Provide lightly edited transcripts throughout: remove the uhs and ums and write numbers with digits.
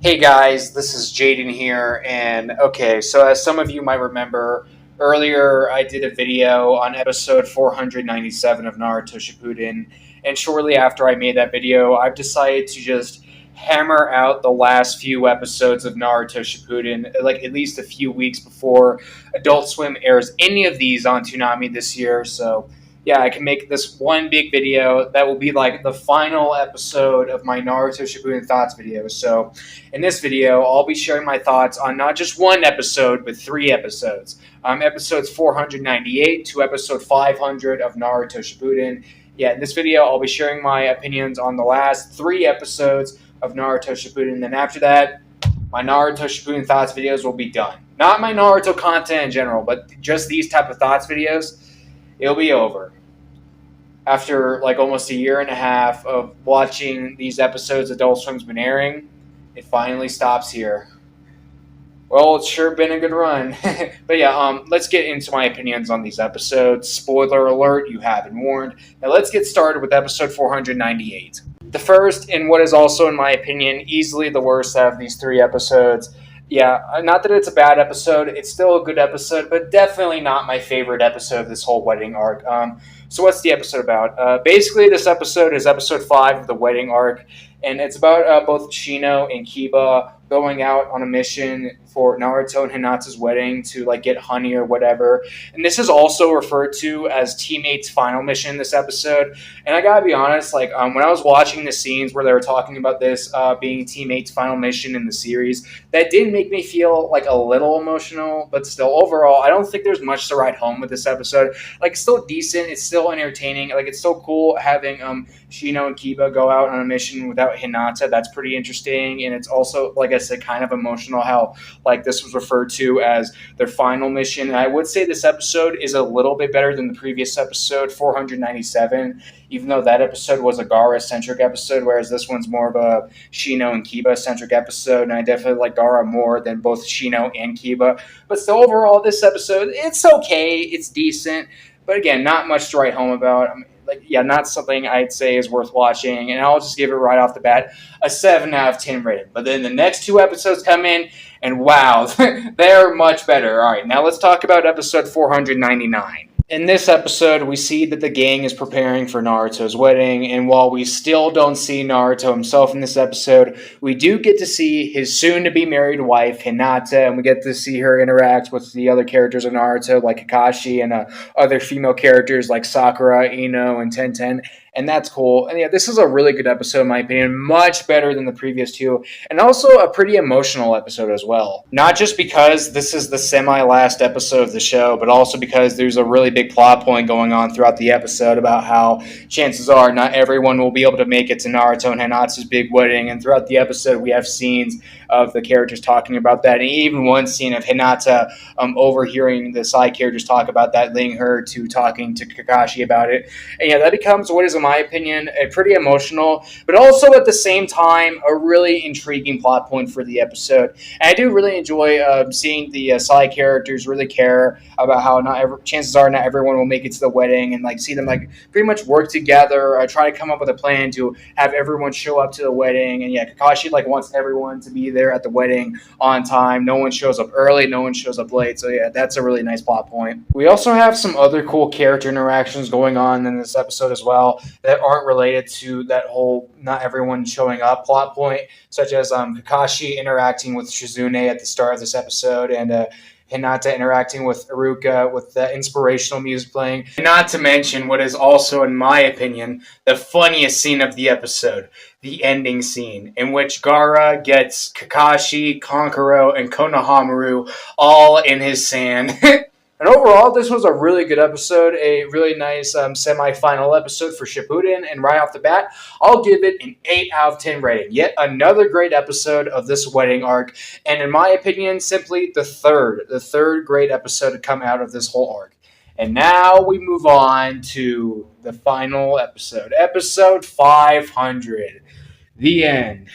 Hey guys, this is Jaden here, and okay, so as some of you might remember, earlier I did a video on episode 497 of Naruto Shippuden, and shortly after I made that video, I've decided to just hammer out the last few episodes of Naruto Shippuden, like at least a few weeks before Adult Swim airs any of these on Toonami this year, so yeah, I can make this one big video that will be like the final episode of my Naruto Shippuden thoughts video, so in this video, I'll be sharing my thoughts on not just one episode, but three episodes. Episodes 498 to episode 500 of Naruto Shippuden. Yeah, in this video, I'll be sharing my opinions on the last three episodes of Naruto Shippuden. And then after that, my Naruto Shippuden thoughts videos will be done. Not my Naruto content in general, but just these type of thoughts videos. It'll be over. After like almost a year and a half of watching these episodes Adult Swim's been airing, it finally stops here. Well, it's sure been a good run. But yeah, let's get into my opinions on these episodes. Spoiler alert, you have been warned. Now let's get started with episode 498. The first, and what is also, in my opinion, easily the worst out of these three episodes. Yeah, not that it's a bad episode, it's still a good episode, but definitely not my favorite episode of this whole wedding arc. So what's the episode about? Basically, this episode is episode 5 of the wedding arc, and it's about both Shino and Kiba going out on a mission for Naruto and Hinata's wedding to like get honey or whatever. And this is also referred to as Teammate's final mission in this episode. And I gotta be honest, like when I was watching the scenes where they were talking about this being Teammate's final mission in the series, that did make me feel like a little emotional, but still overall, I don't think there's much to write home with this episode. Like it's still decent, it's still entertaining, like it's still cool having Shino and Kiba go out on a mission without Hinata. That's pretty interesting, and it's also, like I said, kind of emotional how like this was referred to as their final mission. And I would say this episode is a little bit better than the previous episode, 497, even though that episode was a Gaara-centric episode, whereas this one's more of a Shino and Kiba-centric episode, and I definitely like Gaara more than both Shino and Kiba. But still, overall, this episode, it's okay, it's decent, but again, not much to write home about. Not something I'd say is worth watching, and I'll just give it right off the bat a 7 out of 10 rating. But then the next two episodes come in, and wow, they're much better. All right, now let's talk about episode 499. In this episode, we see that the gang is preparing for Naruto's wedding, and while we still don't see Naruto himself in this episode, we do get to see his soon-to-be married wife, Hinata, and we get to see her interact with the other characters of Naruto, like Kakashi, and other female characters like Sakura, Ino, and Tenten, and that's cool. And yeah, this is a really good episode, in my opinion, much better than the previous two, and also a pretty emotional episode as well. Not just because this is the semi-last episode of the show, but also because there's a really big plot point going on throughout the episode about how chances are not everyone will be able to make it to Naruto and Hinata's big wedding, and throughout the episode we have scenes of the characters talking about that, and even one scene of Hinata overhearing the side characters talk about that, leading her to talking to Kakashi about it. And yeah, that becomes what is, in my opinion, a pretty emotional, but also at the same time a really intriguing plot point for the episode. And I do really enjoy seeing the side characters really care about how chances are not everyone will make it to the wedding, and like see them like pretty much work together, try to come up with a plan to have everyone show up to the wedding. And yeah, Kakashi like wants everyone to be there at the wedding on time. No one shows up early, no one shows up late. So yeah, that's a really nice plot point. We also have some other cool character interactions going on in this episode as well that aren't related to that whole not everyone showing up plot point, such as Kakashi interacting with Shizune at the start of this episode, and Hinata interacting with Iruka with the inspirational music playing. And not to mention what is also, in my opinion, the funniest scene of the episode, the ending scene, in which Gaara gets Kakashi, Kankuro, and Konohamaru all in his sand. And overall, this was a really good episode, a really nice semi-final episode for Shippuden, and right off the bat, I'll give it an 8 out of 10 rating. Yet another great episode of this wedding arc, and in my opinion, simply the third great episode to come out of this whole arc. And now we move on to the final episode, episode 500, the end.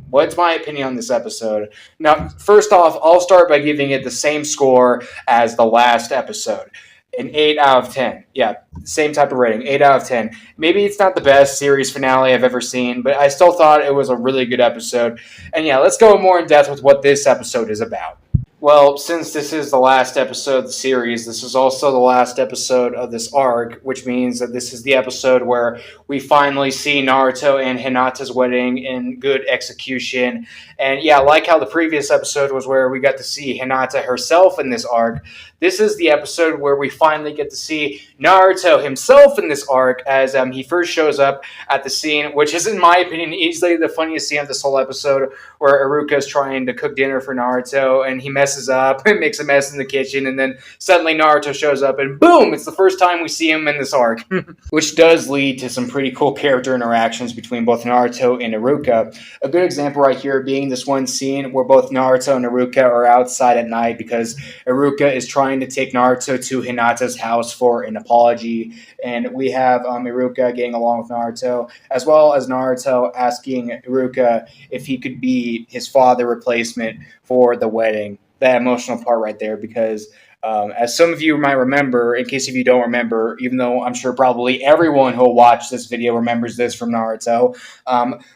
What's my opinion on this episode? Now, first off, I'll start by giving it the same score as the last episode. An 8 out of 10. Yeah, same type of rating. 8 out of 10. Maybe it's not the best series finale I've ever seen, but I still thought it was a really good episode. And yeah, let's go more in depth with what this episode is about. Well, since this is the last episode of the series, this is also the last episode of this arc, which means that this is the episode where we finally see Naruto and Hinata's wedding in good execution. And yeah, like how the previous episode was where we got to see Hinata herself in this arc, this is the episode where we finally get to see Naruto himself in this arc as he first shows up at the scene, which is, in my opinion, easily the funniest scene of this whole episode, where Iruka is trying to cook dinner for Naruto and he messes up and makes a mess in the kitchen, and then suddenly Naruto shows up and boom, it's the first time we see him in this arc. Which does lead to some pretty cool character interactions between both Naruto and Iruka. A good example right here being this one scene where both Naruto and Iruka are outside at night because Iruka is trying to take Naruto to Hinata's house for an apology, and we have Iruka getting along with Naruto, as well as Naruto asking Iruka if he could be his father replacement for the wedding. That emotional part right there, because as some of you might remember, in case if you don't remember, even though I'm sure probably everyone who'll watch this video remembers this from Naruto,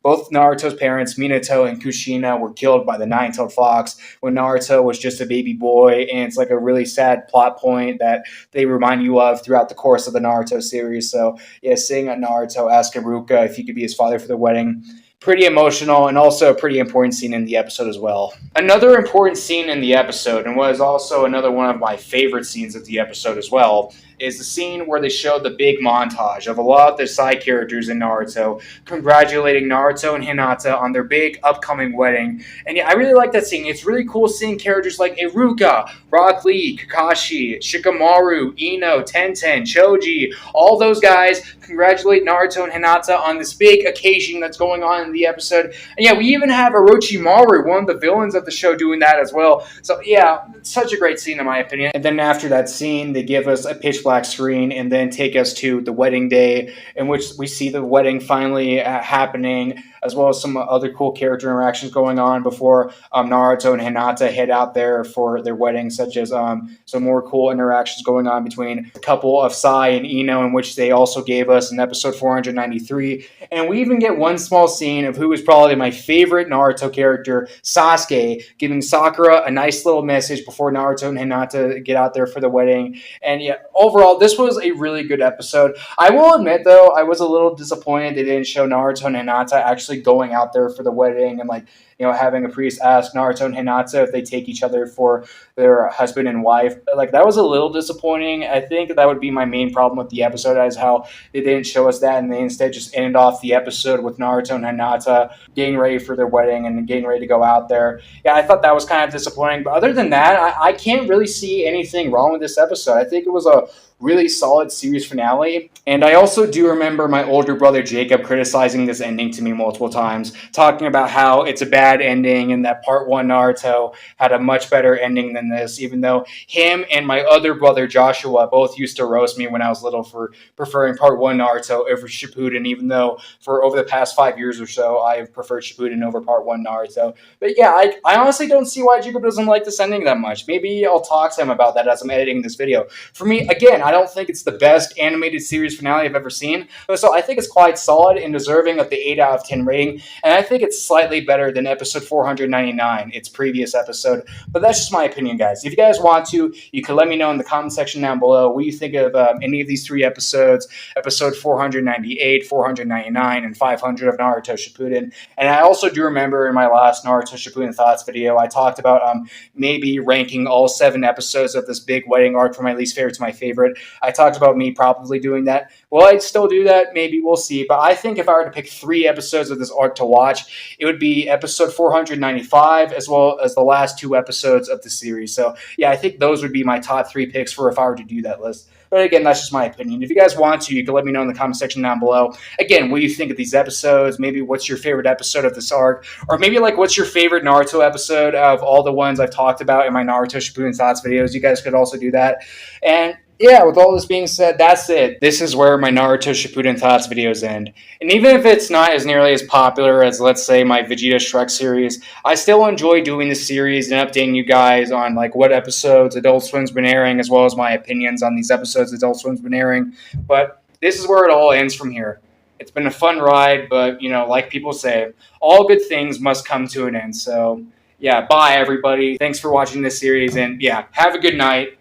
both Naruto's parents, Minato and Kushina, were killed by the Nine-Tailed Fox when Naruto was just a baby boy, and it's like a really sad plot point that they remind you of throughout the course of the Naruto series. So yeah, seeing Naruto ask Iruka if he could be his father for the wedding, pretty emotional, and also a pretty important scene in the episode as well. Another important scene in the episode, and was also another one of my favorite scenes of the episode as well, is the scene where they showed the big montage of a lot of the side characters in Naruto congratulating Naruto and Hinata on their big upcoming wedding. And yeah, I really like that scene. It's really cool seeing characters like Iruka, Rock Lee, Kakashi, Shikamaru, Ino, Tenten, Choji, all those guys congratulate Naruto and Hinata on this big occasion that's going on in the episode. And yeah, we even have Orochimaru, one of the villains of the show, doing that as well. So yeah, it's such a great scene in my opinion. And then after that scene, they give us a pitch black screen and then take us to the wedding day, in which we see the wedding finally happening, as well as some other cool character interactions going on before Naruto and Hinata head out there for their wedding, such as some more cool interactions going on between a couple of Sai and Ino, in which they also gave us in episode 493. And we even get one small scene of who is probably my favorite Naruto character, Sasuke, giving Sakura a nice little message before Naruto and Hinata get out there for the wedding. And yeah, overall, this was a really good episode. I will admit, though, I was a little disappointed they didn't show Naruto and Hinata actually going out there for the wedding and, like, you know, having a priest ask Naruto and Hinata if they take each other for their husband and wife. Like, that was a little disappointing. I think that would be my main problem with the episode, is how they didn't show us that, and they instead just ended off the episode with Naruto and Hinata getting ready for their wedding and getting ready to go out there. Yeah, I thought that was kind of disappointing. But other than that, I can't really see anything wrong with this episode. I think it was a really solid series finale. And I also do remember my older brother Jacob criticizing this ending to me multiple times, talking about how it's a bad ending and that part one Naruto had a much better ending than this, even though him and my other brother Joshua both used to roast me when I was little for preferring part one Naruto over Shippuden, even though for over the past 5 years or so I have preferred Shippuden over part one Naruto. But yeah, I honestly don't see why Jacob doesn't like this ending that much. Maybe I'll talk to him about that as I'm editing this video. For me, again, I don't think it's the best animated series finale I've ever seen, so I think it's quite solid and deserving of the 8 out of 10 rating, and I think it's slightly better than episode 499, its previous episode. But that's just my opinion, guys. If you guys want to, you can let me know in the comment section down below what you think of any of these 3 episodes, episode 498, 499, and 500 of Naruto Shippuden. And I also do remember in my last Naruto Shippuden Thoughts video, I talked about maybe ranking all 7 episodes of this big wedding arc from my least favorite to my favorite. I talked about me probably doing that. Will I still do that? Maybe. We'll see. But I think if I were to pick 3 episodes of this arc to watch, it would be episode 495 as well as the last 2 episodes of the series. So yeah, I think those would be my top 3 picks for if I were to do that list. But again, that's just my opinion. If you guys want to, you can let me know in the comment section down below. Again, what do you think of these episodes? Maybe what's your favorite episode of this arc? Or maybe like what's your favorite Naruto episode of all the ones I've talked about in my Naruto Shippuden Thoughts videos? You guys could also do that. And yeah, with all this being said, that's it. This is where my Naruto Shippuden thoughts videos end. And even if it's not as nearly as popular as, let's say, my Vegeta Shrek series, I still enjoy doing this series and updating you guys on like what episodes Adult Swim's been airing, as well as my opinions on these episodes Adult Swim's been airing. But this is where it all ends from here. It's been a fun ride, but like people say, all good things must come to an end. So yeah, bye everybody. Thanks for watching this series, and yeah, have a good night.